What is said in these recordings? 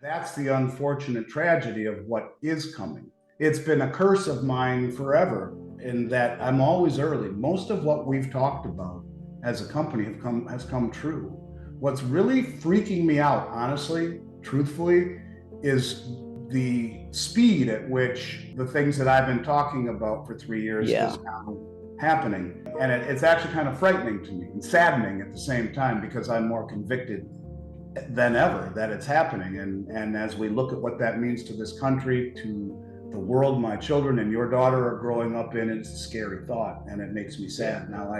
That's the unfortunate tragedy of what is coming. It's been a curse of mine forever in that I'm always early. Most of what we've talked about as a company has come true. What's really freaking me out, honestly, truthfully, is the speed at which the things that I've been talking about for 3 years Yeah. is now happening. And it's actually kind of frightening to me and saddening at the same time because I'm more convicted than ever that it's happening. And as we look at what that means to this country, to the world my children and your daughter are growing up in, it's a scary thought, and it makes me sad. Now,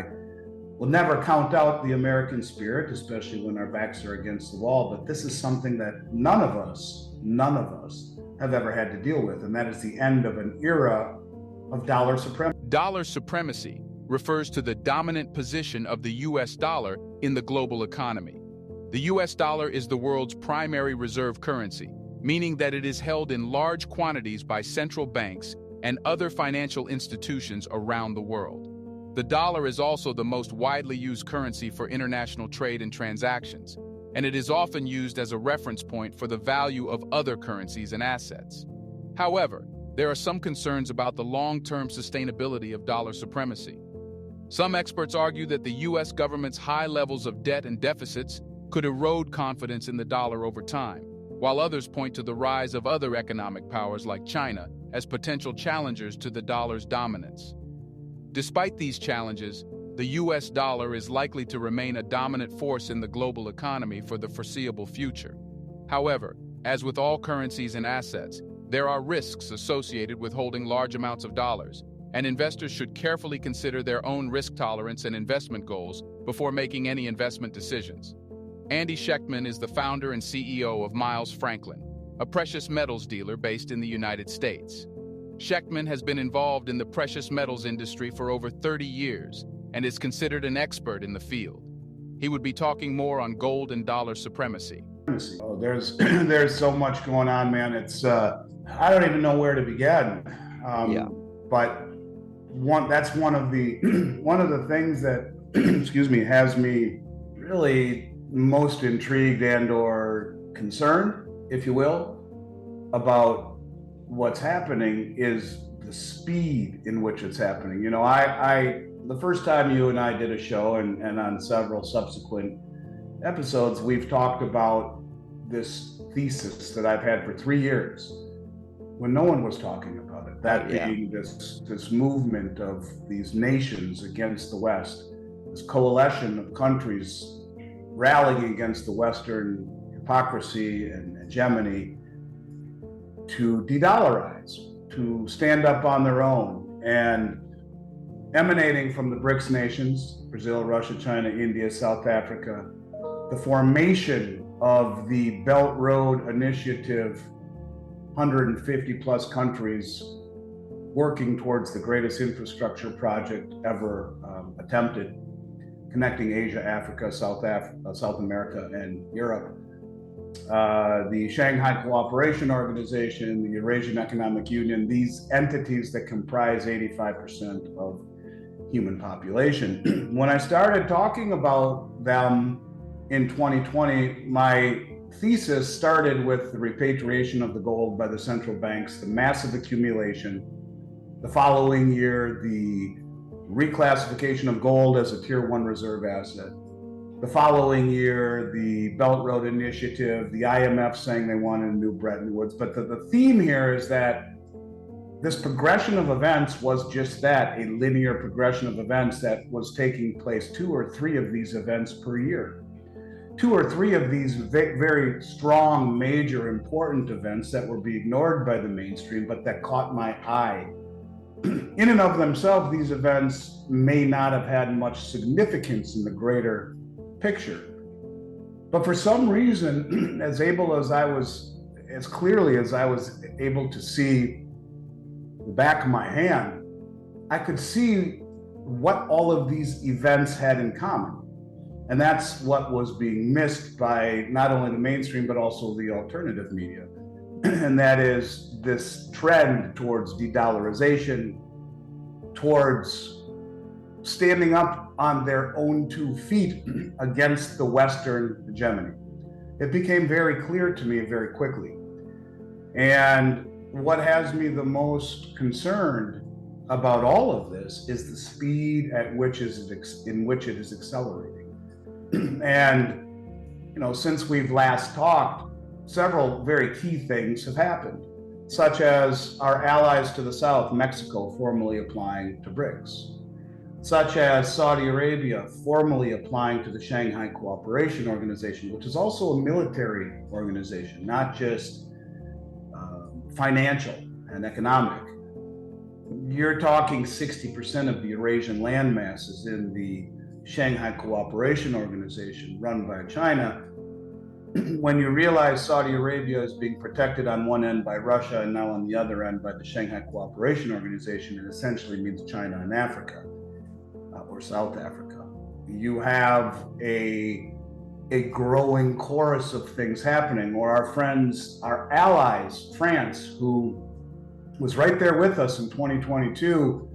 we'll never count out the American spirit, especially when our backs are against the wall, but this is something that none of us have ever had to deal with, and that is the end of an era of dollar supremacy. Dollar supremacy refers to the dominant position of the US dollar in the global economy. The US dollar is the world's primary reserve currency, meaning that it is held in large quantities by central banks and other financial institutions around the world. The dollar is also the most widely used currency for international trade and transactions, and it is often used as a reference point for the value of other currencies and assets. However, there are some concerns about the long-term sustainability of dollar supremacy. Some experts argue that the US government's high levels of debt and deficits could erode confidence in the dollar over time, while others point to the rise of other economic powers like China as potential challengers to the dollar's dominance. Despite these challenges, the US dollar is likely to remain a dominant force in the global economy for the foreseeable future. However, as with all currencies and assets, there are risks associated with holding large amounts of dollars, and investors should carefully consider their own risk tolerance and investment goals before making any investment decisions. Andy Schectman is the founder and CEO of Miles Franklin, a precious metals dealer based in the United States. Schectman has been involved in the precious metals industry for over 30 years and is considered an expert in the field. He would be talking more on gold and dollar supremacy. Oh, there's so much going on, man. It's I don't even know where to begin. But that's one of the one of the things that excuse me has me really most intrigued and or concerned, if you will, about what's happening is the speed in which it's happening. You know, I the first time you and I did a show, and on several subsequent episodes, we've talked about this thesis that I've had for 3 years when no one was talking about it, that being this movement of these nations against the West, this coalition of countries rallying against the Western hypocrisy and hegemony to de-dollarize, to stand up on their own, and emanating from the BRICS nations, Brazil, Russia, China, India, South Africa, the formation of the Belt Road Initiative, 150 plus countries working towards the greatest infrastructure project ever attempted, connecting Asia, Africa, South America, and Europe. The Shanghai Cooperation Organization, the Eurasian Economic Union, these entities that comprise 85% of human population. When I started talking about them in 2020, my thesis started with the repatriation of the gold by the central banks, the massive accumulation. The following year, the reclassification of gold as a Tier 1 reserve asset. The following year, the Belt Road Initiative, the IMF saying they wanted a new Bretton Woods. But the theme here is that this progression of events was just that, a linear progression of events that was taking place 2 or 3 of these events per year. 2 or 3 of these very strong, major, important events that were being ignored by the mainstream, but that caught my eye. In and of themselves, these events may not have had much significance in the greater picture. But for some reason, as clearly as I was able to see the back of my hand, I could see what all of these events had in common. And that's what was being missed by not only the mainstream, but also the alternative media. And that is this trend towards de-dollarization, towards standing up on their own 2 feet against the Western hegemony. it became very clear to me very quickly. And what has me the most concerned about all of this is the speed at which in which it is accelerating. And since we've last talked, several very key things have happened, such as our allies to the south, Mexico, formally applying to BRICS, such as Saudi Arabia formally applying to the Shanghai Cooperation Organization, which is also a military organization, not just financial and economic. You're talking 60% of the Eurasian landmass is in the Shanghai Cooperation Organization run by China. When you realize Saudi Arabia is being protected on one end by Russia and now on the other end by the Shanghai Cooperation Organization, it essentially means China and Africa, or South Africa. You have a growing chorus of things happening, or our friends, our allies, France, who was right there with us in 2022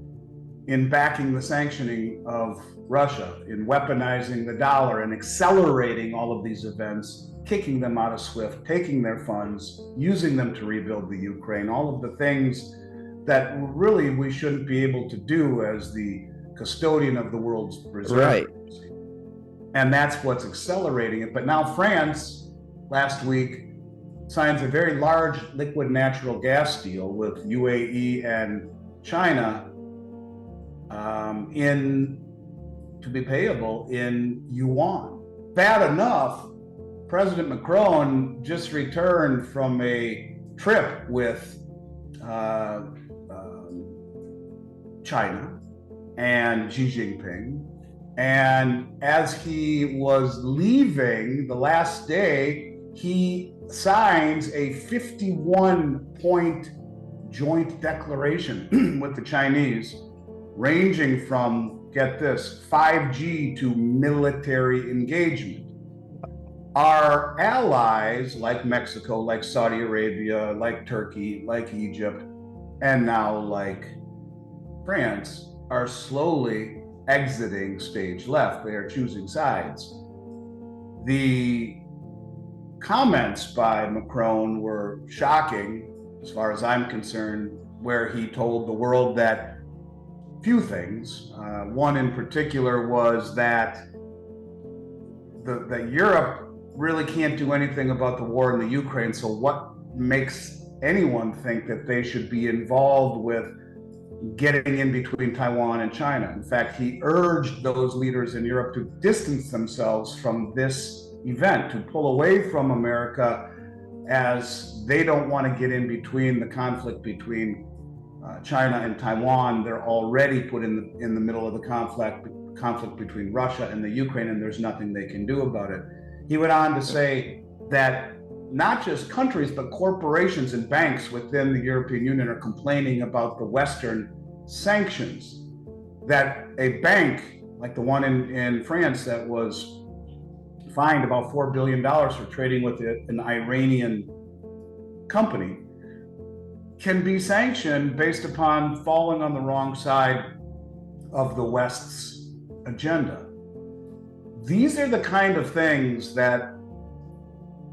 in backing the sanctioning of Russia, in weaponizing the dollar and accelerating all of these events, kicking them out of SWIFT, taking their funds, using them to rebuild the Ukraine, all of the things that really we shouldn't be able to do as the custodian of the world's reserve. Right. And that's what's accelerating it. But now France, last week, signs a very large liquid natural gas deal with UAE and China to be payable in yuan. Bad enough, President Macron just returned from a trip with China and Xi Jinping. And as he was leaving the last day, he signs a 51-point joint declaration with the Chinese, ranging from, get this, 5G to military engagement. Our allies, like Mexico, like Saudi Arabia, like Turkey, like Egypt, and now like France, are slowly exiting stage left. They are choosing sides. The comments by Macron were shocking, as far as I'm concerned, where he told the world that few things. One in particular was that that Europe really can't do anything about the war in the Ukraine, so what makes anyone think that they should be involved with getting in between Taiwan and China? In fact, he urged those leaders in Europe to distance themselves from this event, to pull away from America, as they don't want to get in between the conflict between China and Taiwan. They're already put in the middle of the conflict between Russia and the Ukraine, and there's nothing they can do about it. He went on to say that not just countries, but corporations and banks within the European Union are complaining about the Western sanctions, that a bank like the one in France that was fined about $4 billion for trading with an Iranian company can be sanctioned based upon falling on the wrong side of the West's agenda. These are the kind of things that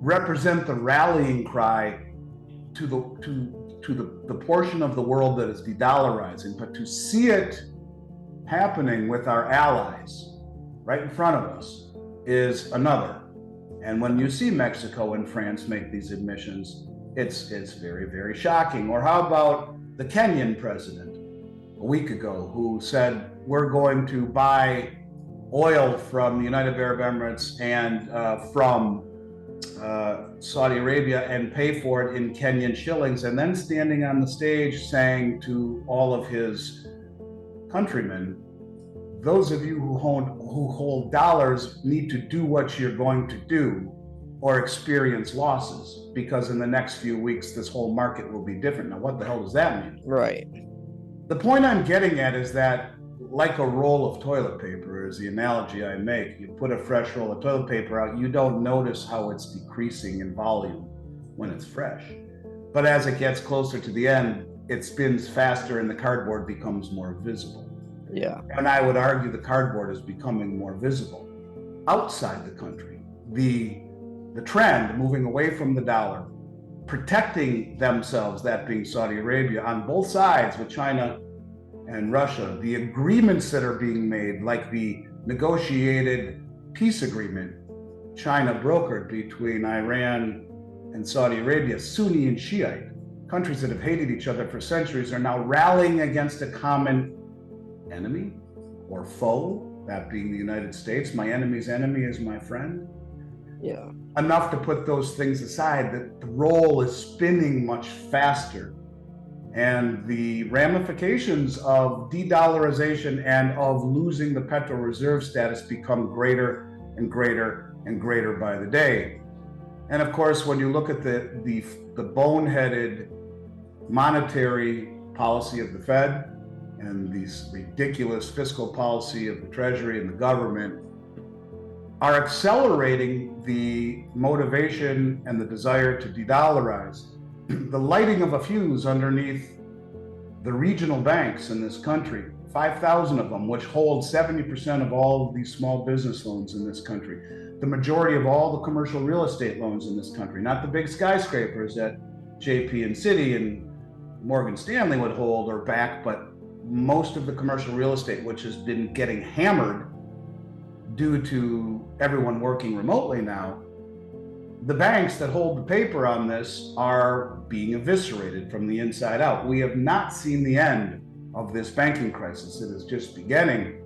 represent the rallying cry to the portion of the world that is de-dollarizing, but to see it happening with our allies right in front of us is another. And when you see Mexico and France make these admissions, it's very, very shocking. Or how about the Kenyan president a week ago, who said, we're going to buy oil from the United Arab Emirates and from Saudi Arabia and pay for it in Kenyan shillings, and then standing on the stage saying to all of his countrymen, those of you who hold dollars need to do what you're going to do or experience losses, because in the next few weeks this whole market will be different. Now, what the hell does that mean? Right. The point I'm getting at is that, like a roll of toilet paper is the analogy I make. You put a fresh roll of toilet paper out, you don't notice how it's decreasing in volume when it's fresh. But as it gets closer to the end, it spins faster and the cardboard becomes more visible. Yeah. And I would argue the cardboard is becoming more visible outside the country. The the trend moving away from the dollar, protecting themselves, that being Saudi Arabia, on both sides with China and Russia, the agreements that are being made, like the negotiated peace agreement China brokered between Iran and Saudi Arabia, Sunni and Shiite, countries that have hated each other for centuries, are now rallying against a common enemy or foe, that being the United States. My enemy's enemy is my friend. Yeah. Enough to put those things aside, that the roll is spinning much faster. And the ramifications of de-dollarization and of losing the petro reserve status become greater and greater and greater by the day. And of course, when you look at the boneheaded monetary policy of the Fed and this ridiculous fiscal policy of the Treasury and the government, are accelerating the motivation and the desire to de-dollarize. The lighting of a fuse underneath the regional banks in this country, 5,000 of them, which hold 70% of all of these small business loans in this country, the majority of all the commercial real estate loans in this country, not the big skyscrapers that JP and Citi and Morgan Stanley would hold or back, but most of the commercial real estate, which has been getting hammered due to everyone working remotely now. The banks that hold the paper on this are being eviscerated from the inside out. We have not seen the end of this banking crisis. It is just beginning.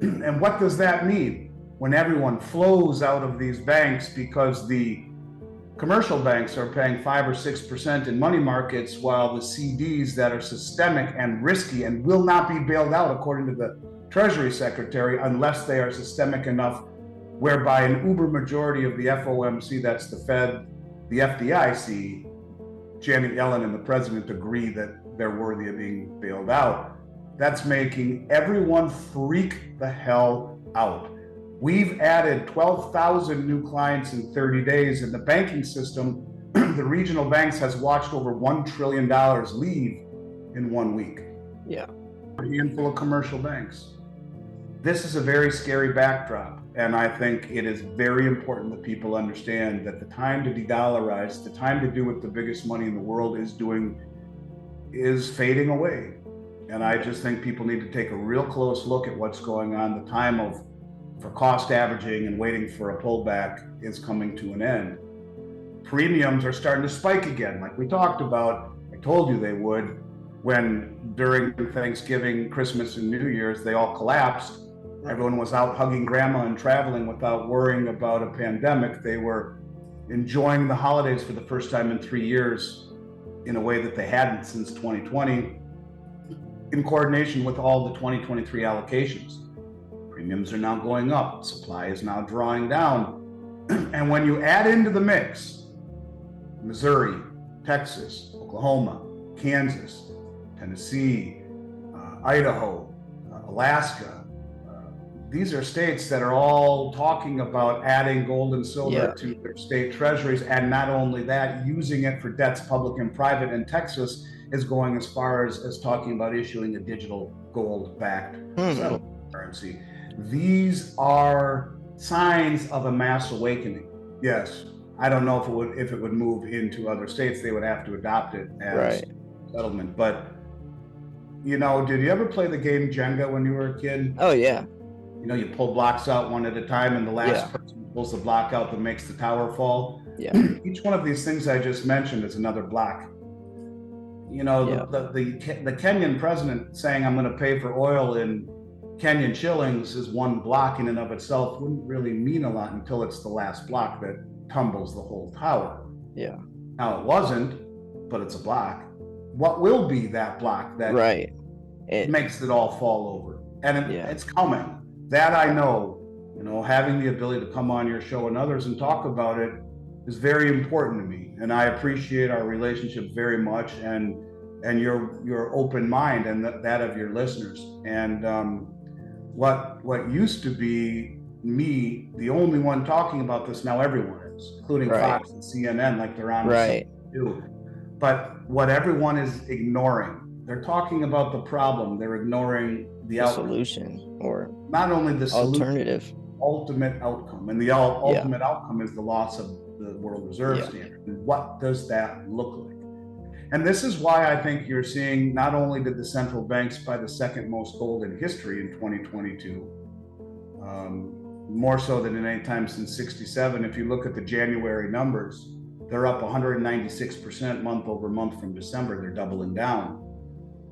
And what does that mean when everyone flows out of these banks because the commercial banks are paying 5 or 6% in money markets, while the CDs that are systemic and risky and will not be bailed out, according to the Treasury Secretary, unless they are systemic enough whereby an uber majority of the FOMC, that's the Fed, the FDIC, Janet Yellen and the president agree that they're worthy of being bailed out. That's making everyone freak the hell out. We've added 12,000 new clients in 30 days in the banking system. The regional banks has watched over $1 trillion leave in 1 week. Yeah. A handful of commercial banks. This is a very scary backdrop. And I think it is very important that people understand that the time to de-dollarize, the time to do what the biggest money in the world is doing, is fading away. And I just think people need to take a real close look at what's going on. The time for cost averaging and waiting for a pullback is coming to an end. Premiums are starting to spike again, like we talked about. I told you they would, when during Thanksgiving, Christmas, and New Year's, they all collapsed. Everyone was out hugging grandma and traveling without worrying about a pandemic. They were enjoying the holidays for the first time in 3 years in a way that they hadn't since 2020, in coordination with all the 2023 allocations. Premiums are now going up. Supply is now drawing down. And when you add into the mix Missouri, Texas, Oklahoma, Kansas, Tennessee, Idaho, Alaska, these are states that are all talking about adding gold and silver to their state treasuries, and not only that, using it for debts, public and private. And Texas is going as far as talking about issuing a digital gold-backed settlement currency. These are signs of a mass awakening. Yes, I don't know if it would move into other states. They would have to adopt it as settlement. But you know, did you ever play the game Jenga when you were a kid? Oh yeah. You know, you pull blocks out one at a time, and the last person pulls the block out that makes the tower fall. Yeah. Each one of these things I just mentioned is another block. You know, the Kenyan president saying I'm going to pay for oil in Kenyan shillings is one block in and of itself. Wouldn't really mean a lot until it's the last block that tumbles the whole tower. Yeah. Now it wasn't, but it's a block. What will be that block that makes it all fall over? And it's coming. That I know. You know, having the ability to come on your show and others and talk about it is very important to me, and I appreciate our relationship very much, and your open mind and that of your listeners. And what used to be me, the only one talking about this, now everyone is, including Fox and CNN, like they're on too. But what everyone is ignoring, they're talking about the problem, they're ignoring the solution, or not only the alternative. ultimate outcome, and the ultimate outcome is the loss of the world reserve standard. And what does that look like? And this is why I think you're seeing, not only did the central banks buy the second most gold in history in 2022, more so than in any time since 67. If you look at the January numbers, they're up 196% month over month from December. They're doubling down.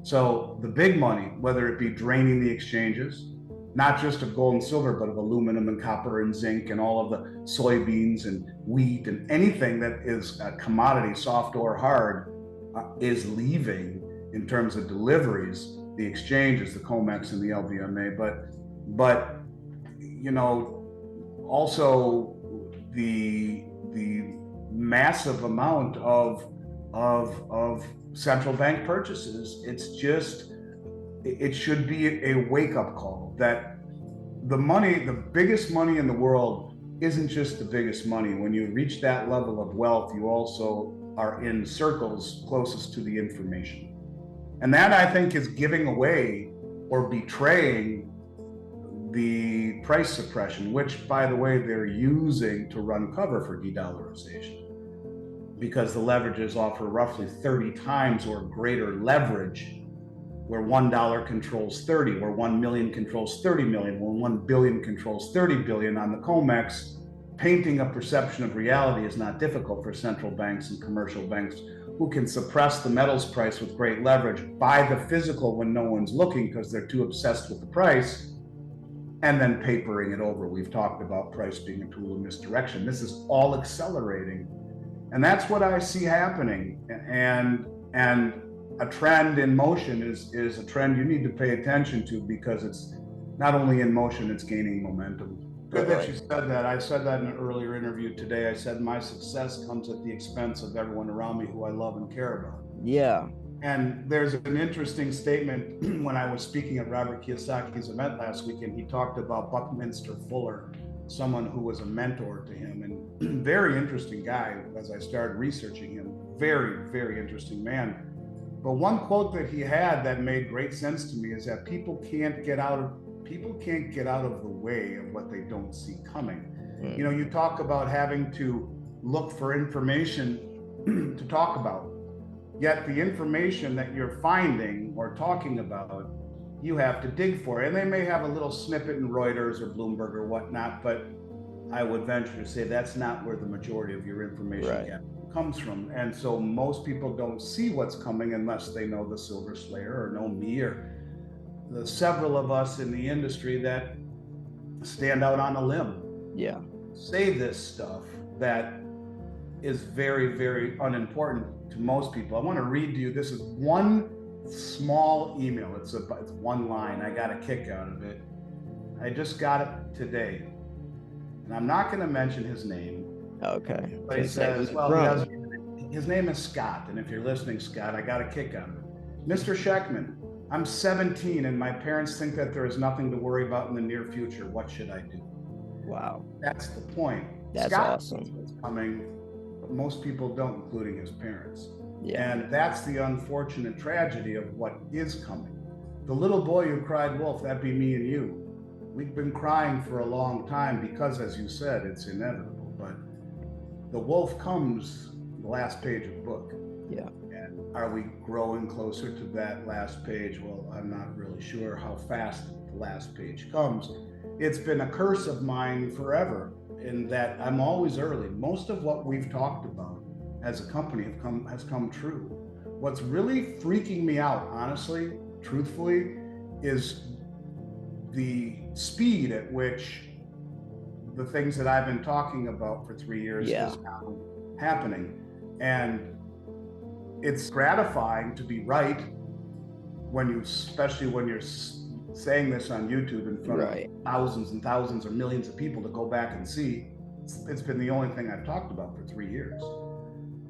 So the big money, whether it be draining the exchanges, not just of gold and silver, but of aluminum and copper and zinc and all of the soybeans and wheat and anything that is a commodity, soft or hard, is leaving in terms of deliveries, the exchanges, the COMEX and the LVMA, but you know, also the massive amount of central bank purchases. It should be a wake-up call that the biggest money in the world isn't just the biggest money. When you reach that level of wealth, you also are in circles closest to the information. And that, I think, is giving away or betraying the price suppression, which, by the way, they're using to run cover for de-dollarization, because the leverages offer roughly 30 times or greater leverage, where $1 controls 30, where 1 million controls 30 million, where 1 billion controls 30 billion on the COMEX. Painting a perception of reality is not difficult for central banks and commercial banks, who can suppress the metals price with great leverage, buy the physical when no one's looking because they're too obsessed with the price, and then papering it over. We've talked about price being a tool of misdirection. This is all accelerating. And that's what I see happening. And a trend in motion is a trend you need to pay attention to, because it's not only in motion, it's gaining momentum. Good that you said that. I said that in an earlier interview today. I said my success comes at the expense of everyone around me who I love and care about. Yeah. And there's an interesting statement when I was speaking at Robert Kiyosaki's event last weekend. He talked about Buckminster Fuller, someone who was a mentor to him, and very interesting guy as I started researching him. Very, very interesting man. But one quote that he had that made great sense to me is that people can't get out of the way of what they don't see coming. You know, you talk about having to look for information to talk about, yet the information that you're finding or talking about, you have to dig for. And they may have a little snippet in Reuters or Bloomberg or whatnot, but I would venture to say that's not where the majority of your information comes from. And so most people don't see what's coming unless they know the Silver Slayer or know me or the several of us in the industry that stand out on a limb. Yeah. Say this stuff that is very, very unimportant to most people. I want to read to you. This is one small email. It's one line. I got a kick out of it. I just got it today. And I'm not going to mention his name. Okay. But he says, his name is Scott. And if you're listening, Scott, I got a kick out of it. Mr. Schectman, I'm 17 and my parents think that there is nothing to worry about in the near future. What should I do? Wow. That's the point. That's Scott awesome. is coming, but most people don't, including his parents. Yeah. And that's the unfortunate tragedy of what is coming. The little boy who cried wolf, that'd be me and you. We've been crying for a long time because, as you said, it's inevitable. But the wolf comes the last page of the book. Yeah. And are we growing closer to that last page? Well, I'm not really sure how fast the last page comes. It's been a curse of mine forever in that I'm always early. Most of what we've talked about as a company has come true. What's really freaking me out, honestly, truthfully, is the speed at which the things that I've been talking about for 3 years is now happening. And it's gratifying to be right especially when you're saying this on YouTube in front of thousands and thousands or millions of people to go back and see. It's been the only thing I've talked about for 3 years.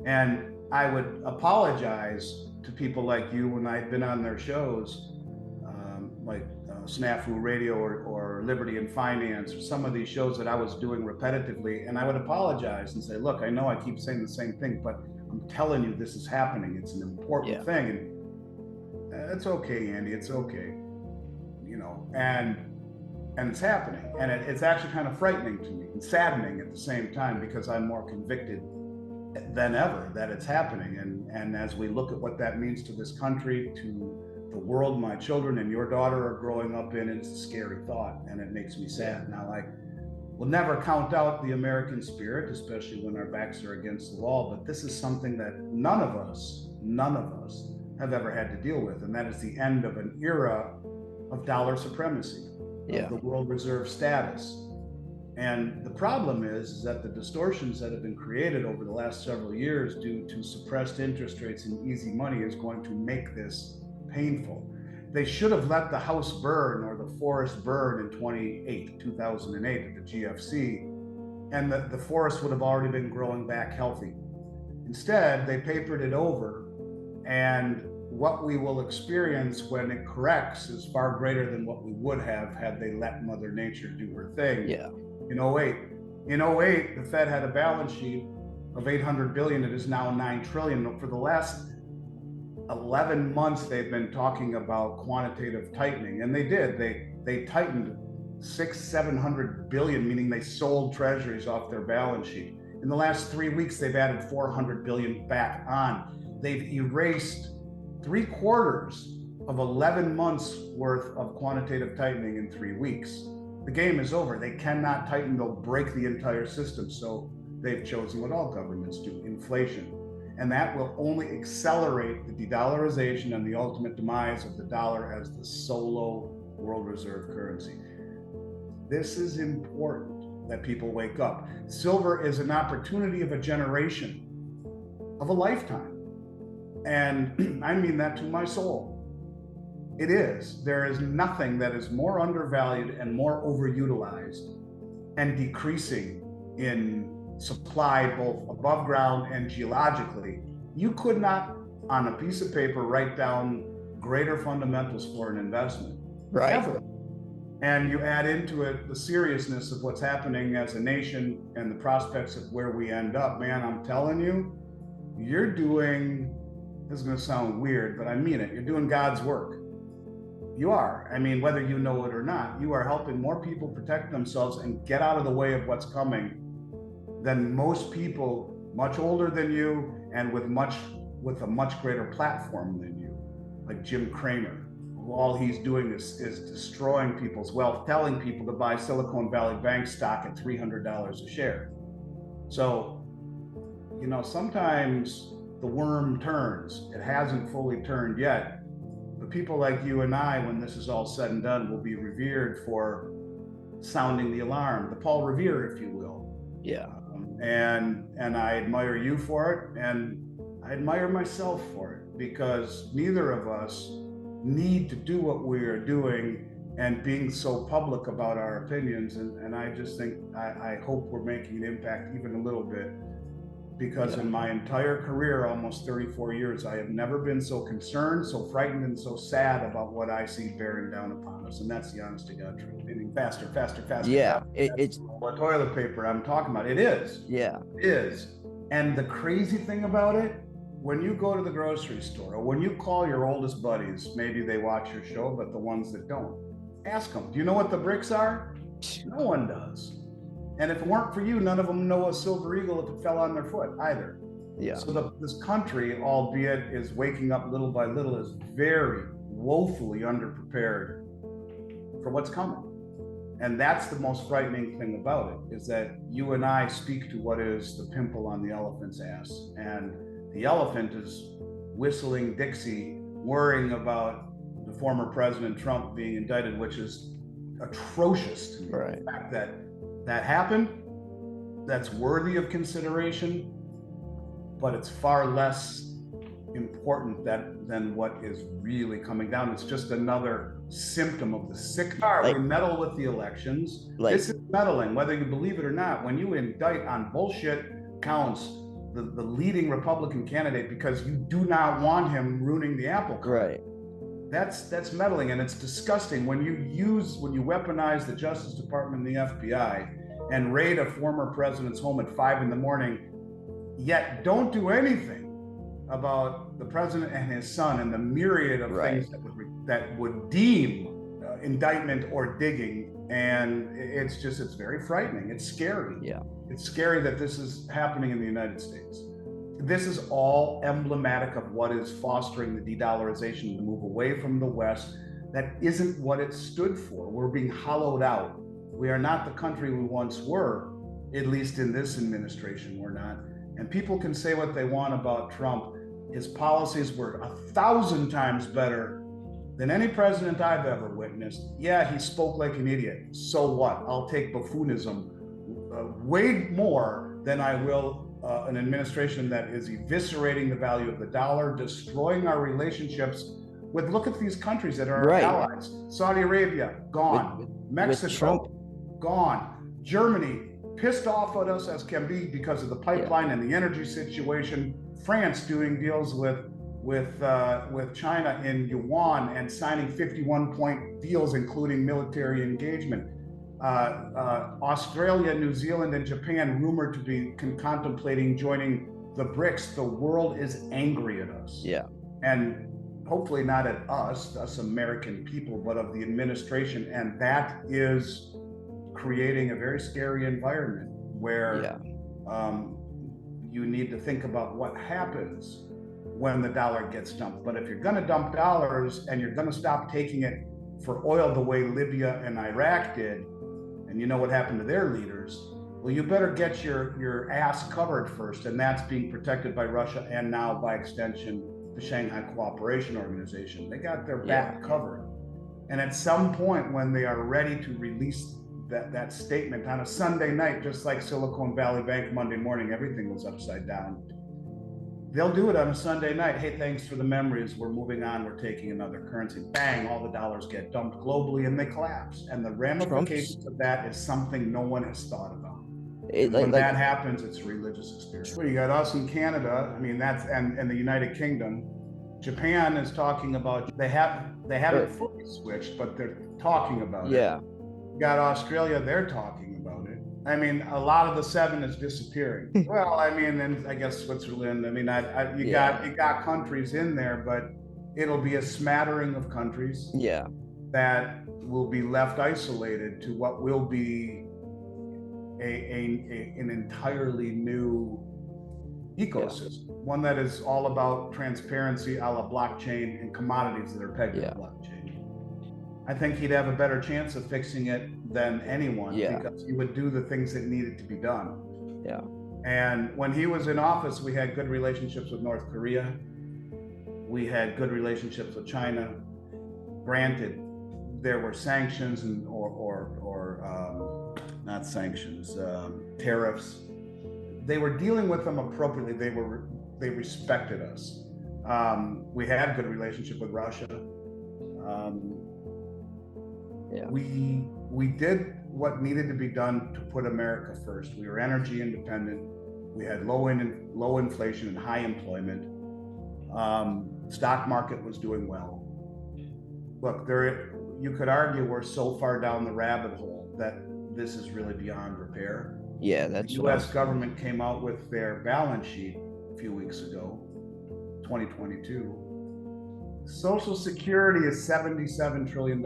And I would apologize to people like you when I'd been on their shows, like Snafu Radio or Liberty and Finance, or some of these shows that I was doing repetitively. And I would apologize and say, look, I know I keep saying the same thing, but I'm telling you, this is happening. It's an important thing. And it's okay, Andy, it's okay. You know, and and it's happening. And it's actually kind of frightening to me and saddening at the same time, because I'm more convicted than ever that it's happening. And as we look at what that means to this country, to the world my children and your daughter are growing up in, it's a scary thought, and it makes me sad. Now, we'll never count out the American spirit, especially when our backs are against the wall, but this is something that none of us have ever had to deal with, and that is the end of an era of dollar supremacy, of the world reserve status. And the problem is that the distortions that have been created over the last several years due to suppressed interest rates and easy money is going to make this painful. They should have let the house burn or the forest burn in 2008 at the GFC, and the forest would have already been growing back healthy. Instead, they papered it over, and what we will experience when it corrects is far greater than what we would have had they let Mother Nature do her thing. In 08, the Fed had a balance sheet of 800 billion. It is now 9 trillion. For the last 11 months, they've been talking about quantitative tightening, and they did. They tightened 600-700 billion, meaning they sold treasuries off their balance sheet. In the last 3 weeks, they've added 400 billion back on. They've erased 3/4 of 11 months worth of quantitative tightening in 3 weeks. The game is over. They cannot tighten. They'll break the entire system. So they've chosen what all governments do, inflation. And that will only accelerate the de-dollarization and the ultimate demise of the dollar as the solo world reserve currency. This is important that people wake up. Silver is an opportunity of a generation, of a lifetime. And I mean that to my soul. It is. There is nothing that is more undervalued and more overutilized and decreasing in supply, both above ground and geologically. You could not, on a piece of paper, write down greater fundamentals for an investment. Right. Ever. And you add into it the seriousness of what's happening as a nation and the prospects of where we end up. Man, I'm telling you, you're doing, this is going to sound weird, but I mean it, you're doing God's work. You are. I mean, whether you know it or not, you are helping more people protect themselves and get out of the way of what's coming than most people much older than you and with a much greater platform than you, like Jim Cramer, who all he's doing is destroying people's wealth, telling people to buy Silicon Valley Bank stock at $300 a share. So, sometimes the worm turns. It hasn't fully turned yet. But people like you and I, when this is all said and done, will be revered for sounding the alarm, the Paul Revere, if you will. Yeah. And I admire you for it, and I admire myself for it, because neither of us need to do what we are doing and being so public about our opinions. And I just think, I hope we're making an impact even a little bit, because in my entire career, almost 34 years, I have never been so concerned, so frightened, and so sad about what I see bearing down upon us. And that's the honest to God truth. Meaning faster. Yeah, faster. It's what toilet paper I'm talking about. It is. Yeah. It is. And the crazy thing about it, when you go to the grocery store, or when you call your oldest buddies, maybe they watch your show, but the ones that don't, ask them, do you know what the bricks are? No one does. And if it weren't for you, none of them know a silver eagle if it fell on their foot either. Yeah. So this country, albeit is waking up little by little, is very woefully underprepared for what's coming. And that's the most frightening thing about it, is that you and I speak to what is the pimple on the elephant's ass. And the elephant is whistling Dixie, worrying about the former President Trump being indicted, which is atrocious to me. Right. The fact that happened, that's worthy of consideration, but it's far less important than what is really coming down. It's just another symptom of the sickness. We meddle with the elections. This is meddling, whether you believe it or not. When you indict on bullshit counts the leading Republican candidate because you do not want him ruining the apple cart. Right. That's meddling, and it's disgusting when you weaponize the Justice Department and the FBI and raid a former president's home at 5 a.m, yet don't do anything about the president and his son and the myriad of things that would deem indictment or digging And it's very frightening. It's scary. Yeah. It's scary that this is happening in the United States. This is all emblematic of what is fostering the de-dollarization, the move away from the West. That isn't what it stood for. We're being hollowed out. We are not the country we once were, at least in this administration, we're not. And people can say what they want about Trump. His policies were 1,000 times better than any president I've ever witnessed. Yeah, he spoke like an idiot. So what? I'll take buffoonism way more than I will an administration that is eviscerating the value of the dollar, destroying our relationships with, look at these countries that are our allies. Saudi Arabia, gone. Mexico, gone. Germany, pissed off at us as can be because of the pipeline and the energy situation. France doing deals with China in yuan and signing 51-point deals, including military engagement. Australia, New Zealand, and Japan rumored to be contemplating joining the BRICS. The world is angry at us. Yeah. And hopefully not at us American people, but of the administration. And that is creating a very scary environment where you need to think about what happens when the dollar gets dumped. But if you're going to dump dollars and you're going to stop taking it for oil the way Libya and Iraq did, and you know what happened to their leaders, well, you better get your ass covered first. And that's being protected by Russia and now by extension, the Shanghai Cooperation Organization. They got their back covered. And at some point when they are ready to release that statement on a Sunday night, just like Silicon Valley Bank Monday morning, everything was upside down. They'll do it on a Sunday night. Hey, thanks for the memories. We're moving on. We're taking another currency. Bang, all the dollars get dumped globally and they collapse. And the ramifications of that is something no one has thought about. When that happens, it's a religious experience. Well, you got us in Canada. I mean, that's and the United Kingdom. Japan is talking about, they haven't fully switched, but they're talking about it. You got Australia, they're talking about it. I mean, a lot of the seven is disappearing. Well, I mean, and I guess Switzerland. I mean, you got countries in there, but it'll be a smattering of countries. That will be left isolated to what will be an entirely new ecosystem, one that is all about transparency, a la blockchain, and commodities that are pegged to the blockchain. I think he'd have a better chance of fixing it than anyone because he would do the things that needed to be done. And when he was in office, we had good relationships with North Korea. We had good relationships with China. Granted, there were sanctions or not sanctions, tariffs. They were dealing with them appropriately. They respected us. We had good relationship with Russia. We did what needed to be done to put America first. We were energy independent. We had low inflation and high employment. Stock market was doing well. Look, you could argue we're so far down the rabbit hole that this is really beyond repair. The U.S. government came out with their balance sheet a few weeks ago, 2022. Social Security is $77 trillion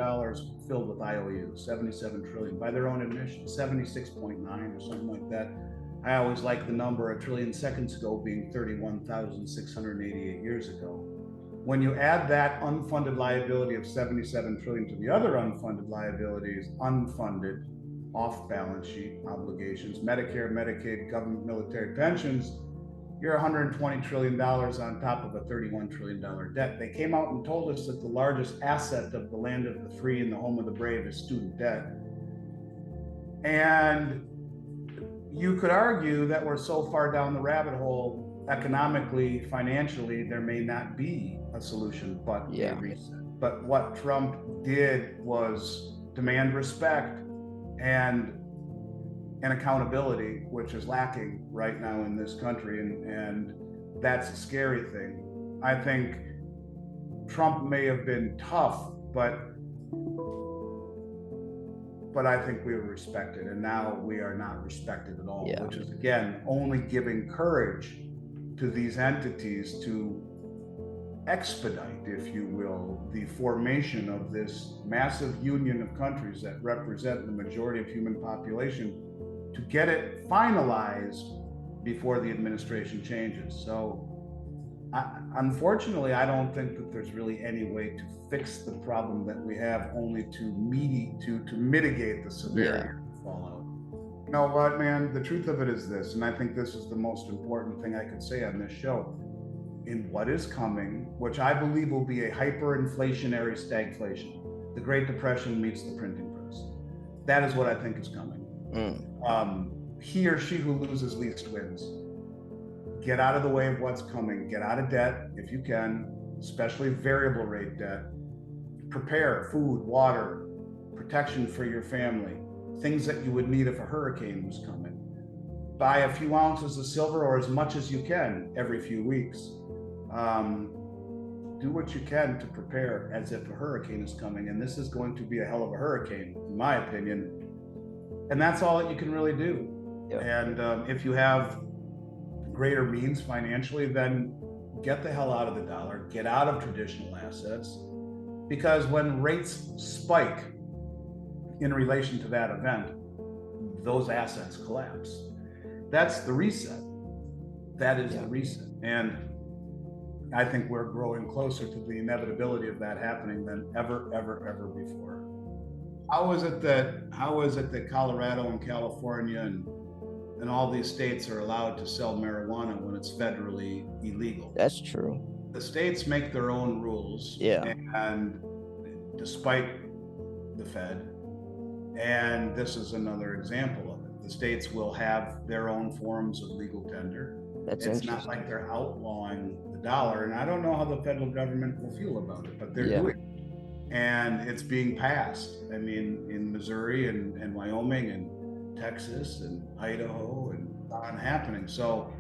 filled with IOUs, 77 trillion by their own admission, 76.9 or something like that. I always like the number a trillion seconds ago being 31,688 years ago. When you add that unfunded liability of 77 trillion to the other unfunded liabilities, unfunded off balance sheet obligations, Medicare, Medicaid, government, military pensions, you're $120 trillion on top of a $31 trillion debt. They came out and told us that the largest asset of the land of the free and the home of the brave is student debt. And you could argue that we're so far down the rabbit hole economically, financially, there may not be a solution but a reset. But what Trump did was demand respect and accountability, which is lacking right now in this country, and that's a scary thing. I think Trump may have been tough, but I think we were respected, and now we are not respected at all, which is, again, only giving courage to these entities to expedite, if you will, the formation of this massive union of countries that represent the majority of human population, to get it finalized before the administration changes. So unfortunately, I don't think that there's really any way to fix the problem that we have, only to mitigate the severity of the fallout. You know what, man? The truth of it is this, and I think this is the most important thing I could say on this show. In what is coming, which I believe will be a hyperinflationary stagflation, the Great Depression meets the printing press. That is what I think is coming. He or she who loses least wins. Get out of the way of what's coming. Get out of debt if you can, especially variable rate debt. Prepare food, water, protection for your family, things that you would need if a hurricane was coming. Buy a few ounces of silver, or as much as you can, every few weeks. Do what you can to prepare as if a hurricane is coming, and this is going to be a hell of a hurricane, in my opinion. And that's all that you can really do. Yep. And if you have greater means financially, then get the hell out of the dollar, get out of traditional assets, because when rates spike in relation to that event, those assets collapse. That's the reset. That is the reset. And I think we're growing closer to the inevitability of that happening than ever before. How is it that Colorado and California and all these states are allowed to sell marijuana when it's federally illegal? That's true. The states make their own rules. Yeah. And despite the Fed, and this is another example of it, the states will have their own forms of legal tender. It's not like they're outlawing the dollar, and I don't know how the federal government will feel about it, but they're doing it. And it's being passed. I mean, in Missouri and Wyoming and Texas and Idaho, and on happening. So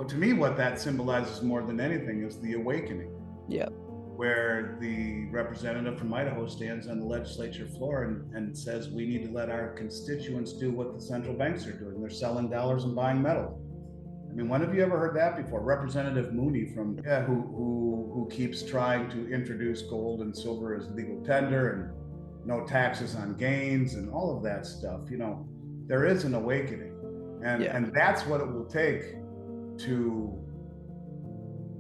to me, what that symbolizes more than anything is the awakening. Yeah. Where the representative from Idaho stands on the legislature floor and says, we need to let our constituents do what the central banks are doing. They're selling dollars and buying metal. I mean, when have you ever heard that before? Representative Mooney who keeps trying to introduce gold and silver as legal tender and no taxes on gains and all of that stuff. You know, there is an awakening, and that's what it will take to,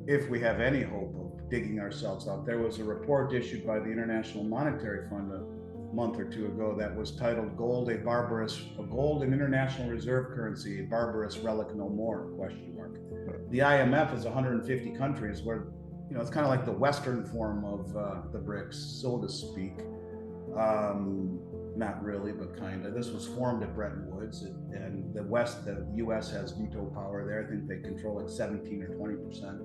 if we have any hope of digging ourselves out. There was a report issued by the International Monetary Fund a month or two ago that was titled "Gold, Gold an International Reserve Currency, a Barbarous Relic No More?" ? The IMF is 150 countries, where, you know, it's kind of like the Western form of the BRICS, so to speak. Not really, but kind of. This was formed at Bretton Woods, and the U.S. has veto power there. I think they control like 17 or 20%.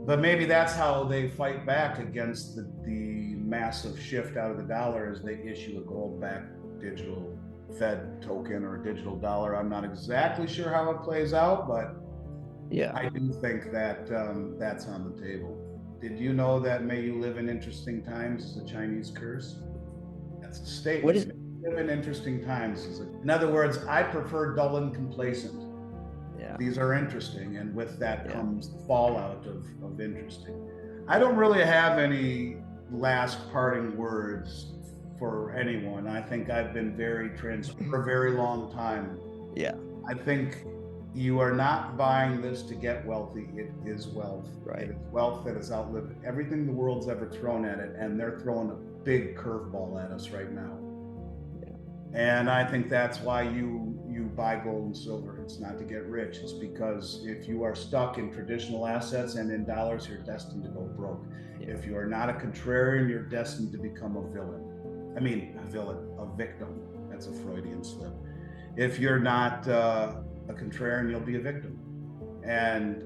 But maybe that's how they fight back against the massive shift out of the dollar, as they issue a gold-backed digital Fed token or digital dollar. I'm not exactly sure how it plays out, but I do think that that's on the table. Did you know that "May you live in interesting times" is a Chinese curse? That's a statement. What is live in interesting times? In other words, I prefer dull and complacent. Yeah. These are interesting, and with that comes the fallout of interesting. I don't really have any last parting words for anyone. I think I've been very transparent for a very long time. Yeah. I think you are not buying this to get wealthy. It is wealth. Right. It is wealth that has outlived everything the world's ever thrown at it, and they're throwing a big curveball at us right now. Yeah. And I think that's why you buy gold and silver. It's not to get rich. It's because if you are stuck in traditional assets and in dollars, you're destined to go broke. Yeah. If you are not a contrarian, you're destined to become a villain. A victim. That's a Freudian slip. If you're not a contrarian, you'll be a victim. And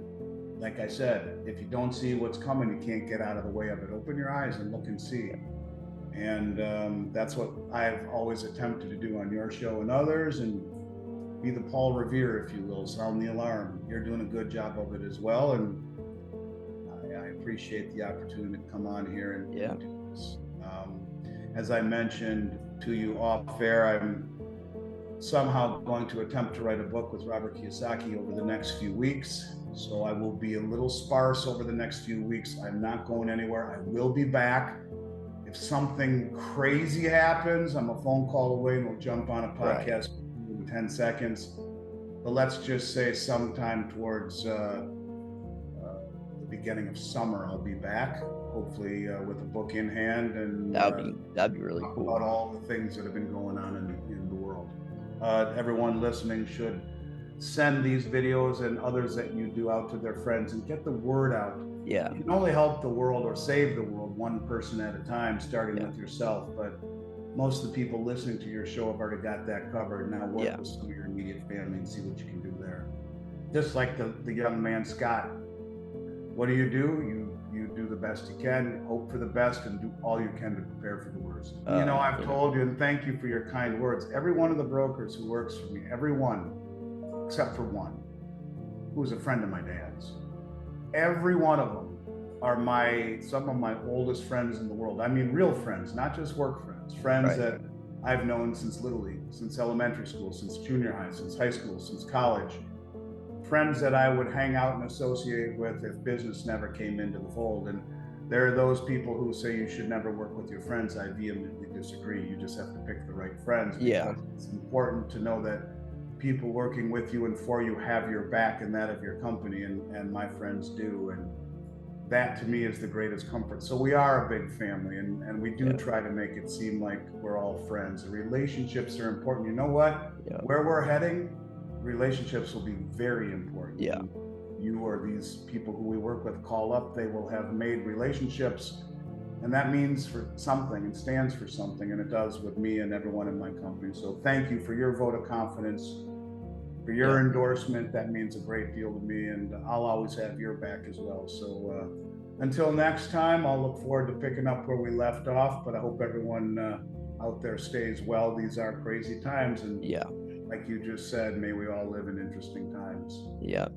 like I said, if you don't see what's coming, you can't get out of the way of it. Open your eyes and look and see. And that's what I've always attempted to do on your show and others, and be the Paul Revere, if you will, sound the alarm. You're doing a good job of it as well, and I appreciate the opportunity to come on here and do this. As I mentioned to you off air, I'm somehow going to attempt to write a book with Robert Kiyosaki over the next few weeks. So I will be a little sparse over the next few weeks. I'm not going anywhere. I will be back. If something crazy happens, I'm a phone call away and we'll jump on a podcast in 10 seconds. But let's just say sometime towards the beginning of summer, I'll be back, hopefully with a book in hand, and that'd be really cool about all the things that have been going on in the world. Everyone listening should send these videos and others that you do out to their friends and get the word out. Yeah. You can only help the world or save the world one person at a time, starting with yourself. But most of the people listening to your show have already got that covered. Now work with some of your immediate family and see what you can do there. Just like the young man Scott. What do? You do the best you can, hope for the best, and do all you can to prepare for the worst. I've told you, and thank you for your kind words. Every one of the brokers who works for me, every one, except for one, who's a friend of my dad's, every one of them are some of my oldest friends in the world. I mean, real friends, not just work friends, friends that I've known since Little League, since elementary school, since junior high, since high school, since college. Friends that I would hang out and associate with if business never came into the fold. And there are those people who say you should never work with your friends. I vehemently disagree. You just have to pick the right friends. Yeah. It's important to know that people working with you and for you have your back and that of your company, and my friends do. And that to me is the greatest comfort. So we are a big family, and we do try to make it seem like we're all friends. The relationships are important. You know what? Where we're heading, relationships will be very important. Yeah. You or these people who we work with call up, they will have made relationships, and that means for something and stands for something, and it does with me and everyone in my company. So thank you for your vote of confidence, for your endorsement. That means a great deal to me, and I'll always have your back as well. So until next time, I'll look forward to picking up where we left off, but I hope everyone out there stays well. These are crazy times, and like you just said, may we all live in interesting times. Yeah.